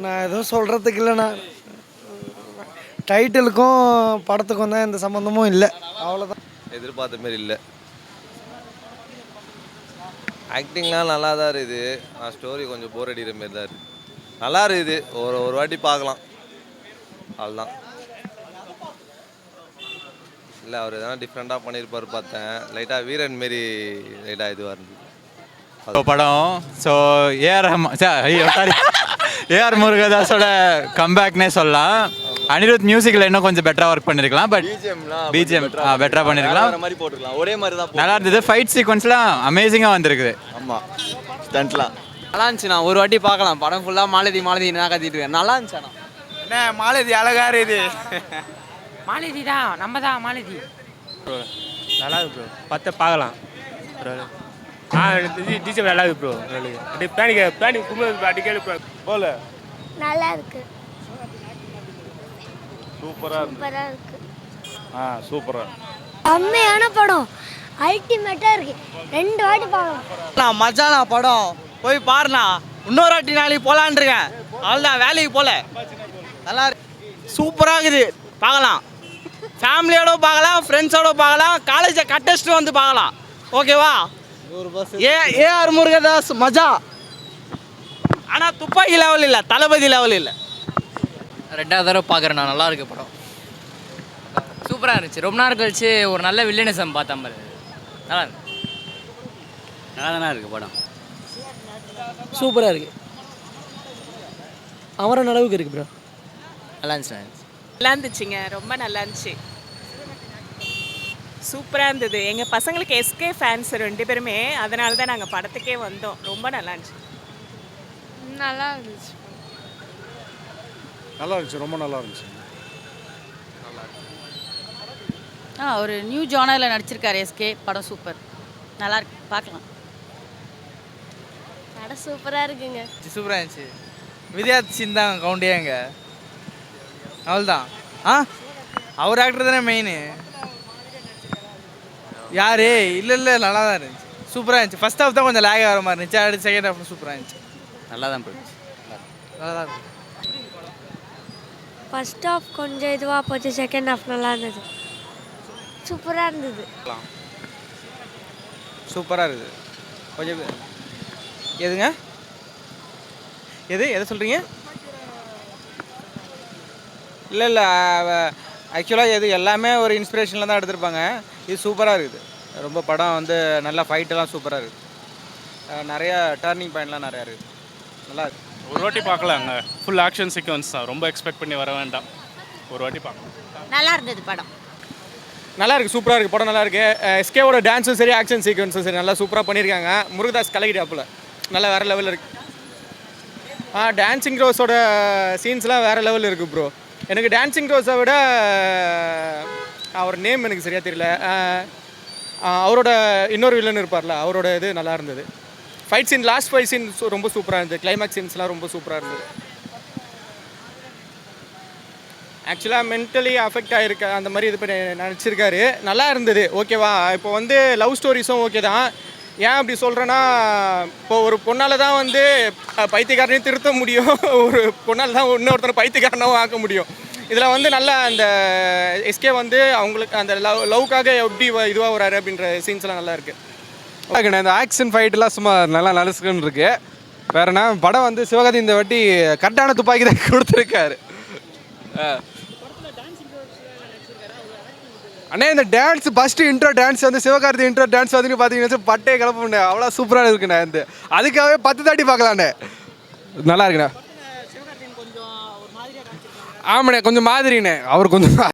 நான் எதுவும் சொல்கிறதுக்கு இல்லைண்ணா. டைட்டிலுக்கும் படத்துக்கும் தான் எந்த சம்மந்தமும் இல்லை, அவ்வளோதான். எதிர்பார்த்த மாரி இல்லை. ஆக்டிங்லாம் நல்லா தான் இருக்குது. ஸ்டோரி கொஞ்சம் போர் அடிக்கிற மாரி தான் இருக்குது. நல்லா இருக்குது, ஒரு வாட்டி பார்க்கலாம், அவ்வளோதான். இல்லை அவர் எதனா டிஃப்ரெண்ட்டாக பண்ணியிருப்பார் பார்த்தேன். லைட்டாக வீரன் மாரி லைட்டாக இதுவாக இருந்தது படம். ஸோ ஏஆர் முருகதாஸோட கம்பேக்னே சொல்லலாம். அனிருத் மியூசிக்கில் இன்னும் கொஞ்சம் பெட்டராக ஒர்க் பண்ணியிருக்கலாம். பட் பிஜிஎம் பெட்டராக பண்ணியிருக்கலாம். ஒரே மாதிரி தான் நல்லா இருந்தது. ஃபைட் சீக்வன்ஸ்லாம் அமேசிங்காக வந்திருக்குது. ஆமாம், ஸ்டண்ட்லாம் நல்லா இருந்துச்சுண்ணா. ஒரு வாட்டி பார்க்கலாம். படம் ஃபுல்லாக மாலதி நான் கத்திட்டு இருக்கேன். நல்லா இருந்துச்சுண்ணா. என்ன மாலதி அழகா இருக்குது. மாலதி தான், நம்ம தான் மாலதி. நல்லா இருக்கு ப்ரோ, பார்த்து பார்க்கலாம். டிஜிபி நல்லா இருக்கு ப்ரோ. அப்படியே பேனிக் கும்பல் அடிக்கடி போல நல்லா இருக்கு. சூப்பராக இருக்கு. சூப்பராக செம்மையான படம், அல்டிமேட்டாக இருக்கு. 2 வாட்டி பார்க்கலாம். மஜானா படம் போய் பாருண்ணா. இன்னொரு வாட்டி நாளைக்கு போகலான் இருக்கேன். அவ்வளோதான், வேலைக்கு போகல. நல்லா இருக்கு, சூப்பராக இருக்குது. பார்க்கலாம், ஃபேமிலியோட பார்க்கலாம், ஃப்ரெண்ட்ஸோட பார்க்கலாம், காலேஜை கட்டஸ்ட்டு வந்து பார்க்கலாம். ஓகேவா? ஏஆர் முருகதாஸ் மஜா. ஆனால் துப்பாக்கி லெவல் இல்லை, தளபதி லெவல் இல்லை. 2வது தடவை பார்க்குறேண்ணா. நல்லா இருக்கு படம், சூப்பராக இருந்துச்சு. ரொம்ப நேரம் கழிச்சு ஒரு நல்ல வில்லனிசம் பார்த்தேன் பாரு. நல்லா இருக்கு, நல்லா தானே இருக்குது படம். சூப்பராக இருக்குது. அவரோட அளவுக்கு இருக்குது ப்ரோ. நல்லா இருந்துச்சு. நல்லா இருந்துச்சுங்க, ரொம்ப நல்லா இருந்துச்சு, சூப்பராக இருந்தது. எங்கள் பசங்களுக்கு எஸ்கே ஃபேன்ஸ் 2 பேருமே, அதனால தான் நாங்கள் படத்துக்கே வந்தோம். ரொம்ப நல்லா இருந்துச்சு. நல்லா இருந்துச்சு. நல்லா இருந்துச்சு, ரொம்ப நல்லா இருந்துச்சு. ஒரு நியூ ஜானரில் நடிச்சிருக்காரு எஸ்கே. படம் சூப்பர், நல்லா இருக்கு, பார்க்கலாம். படம் சூப்பராக இருக்குங்க. சூப்பராக இருந்துச்சு. வித்யாசின் தான் கவுண்டியாங்க. அவ்வளோதான். அவர் ஆக்டர் தானே மெயின். யாரு இல்லை நல்லா தான் இருந்துச்சு, சூப்பராக இருந்துச்சு. ஃபர்ஸ்ட் ஹாஃப் தான் கொஞ்சம் லேக் ஆகிற மாதிரி இருந்துச்சு. அடுத்து செகண்ட் ஹாஃப் சூப்பராக இருந்துச்சு. நல்லா தான் போயிடுச்சு. நல்லா தான் இருந்துச்சு. ஃபர்ஸ்ட் ஹாஃப் கொஞ்சம் இதுவாக போச்சு, செகண்ட் ஹாஃப் நல்லா இருந்தது, சூப்பராக இருந்தது. சூப்பராக இருக்குது. கொஞ்சம் எதுங்க, எதை சொல்கிறீங்க? இல்லை ஆக்சுவலாக எல்லாமே ஒரு இன்ஸ்பிரேஷனில் தான் எடுத்திருப்பாங்க. இது சூப்பராக இருக்குது. ரொம்ப படம் வந்து நல்லா ஃபைட்டெல்லாம் சூப்பராக இருக்குது. நிறையா டர்னிங் பாயிண்ட்லாம் நிறையா இருக்குது. நல்லா இருக்குது. ஒரு வாட்டி பார்க்கலாங்க. ஃபுல் ஆக்ஷன் சீக்வன்ஸ் தான், ரொம்ப எக்ஸ்பெக்ட் பண்ணி வர வேண்டாம். ஒரு வாட்டி பார்க்கலாம். நல்லா இருந்தது படம். நல்லா இருக்குது, சூப்பராக இருக்குது படம். நல்லா இருக்குது. எஸ்கேவோட டான்ஸும் சரி, ஆக்ஷன் சீக்வன்ஸும் சரி, நல்லா சூப்பராக பண்ணியிருக்காங்க. முருகதாஸ் கலக்கிட்டாப்புல நல்லா வேறு லெவலில் இருக்குது. டான்ஸிங் ரோஸோட சீன்ஸ்லாம் வேறு லெவலில் இருக்குது ப்ரோ. எனக்கு டான்ஸிங் ரோஸை விட அவர் நேம் எனக்கு சரியாக தெரியல. அவரோட இன்னொரு வில்லன் இருப்பார்ல, அவரோட இது நல்லா இருந்தது. Fight scene, last fight scene ரொம்ப சூப்பராக இருந்தது. கிளைமேக்ஸ் சீன்ஸ்லாம் ரொம்ப சூப்பராக இருந்தது. ஆக்சுவலாக மென்டலி அஃபெக்ட் ஆகிருக்க அந்த மாதிரி இது பண்ணி நினச்சிருக்காரு. நல்லா இருந்தது. ஓகேவா? இப்போ வந்து லவ் ஸ்டோரிஸும் ஓகே தான். ஏன் அப்படி சொல்கிறேன்னா, இப்போது ஒரு பொண்ணால் தான் வந்து பைத்தியக்காரனையும் திருத்த முடியும், ஒரு பொண்ணால் தான் இன்னொருத்தரை பைத்தியக்காரனாகவும் ஆக்க முடியும். இதில் வந்து நல்லா அந்த எஸ்கே வந்து அவங்களுக்கு அந்த லவ்க்காக எப்படி இதுவாக வராரு அப்படின்ற சீன்ஸ்லாம் நல்லா இருக்குது. ஓகேண்ணா, இந்த ஆக்ஷன் ஃபைட்டெலாம் சும்மா நல்லா நலசுக்குன்னு இருக்குது. வேறுண்ணா படம் வந்து சிவகார்த்தி இந்த வாட்டி கரெக்டான துப்பாக்கி தான் கொடுத்துருக்காரு. அண்ணே, இந்த டான்ஸ் ஃபஸ்ட்டு இன்ட்ரோ டான்ஸ் வந்து சிவகார்த்தி இன்ட்ரோ டான்ஸ் வந்து பார்த்தீங்கன்னா பட்டே கிளப்புண்ணே, அவ்வளோ சூப்பராக இருக்குண்ணே. இந்த அதுக்காகவே 10 தாட்டி பார்க்கலாண்ணே. நல்லா இருக்குண்ணே. ஆமாண்ணே, கொஞ்சம் மாதிரிண்ணே. அவர் கொஞ்சம்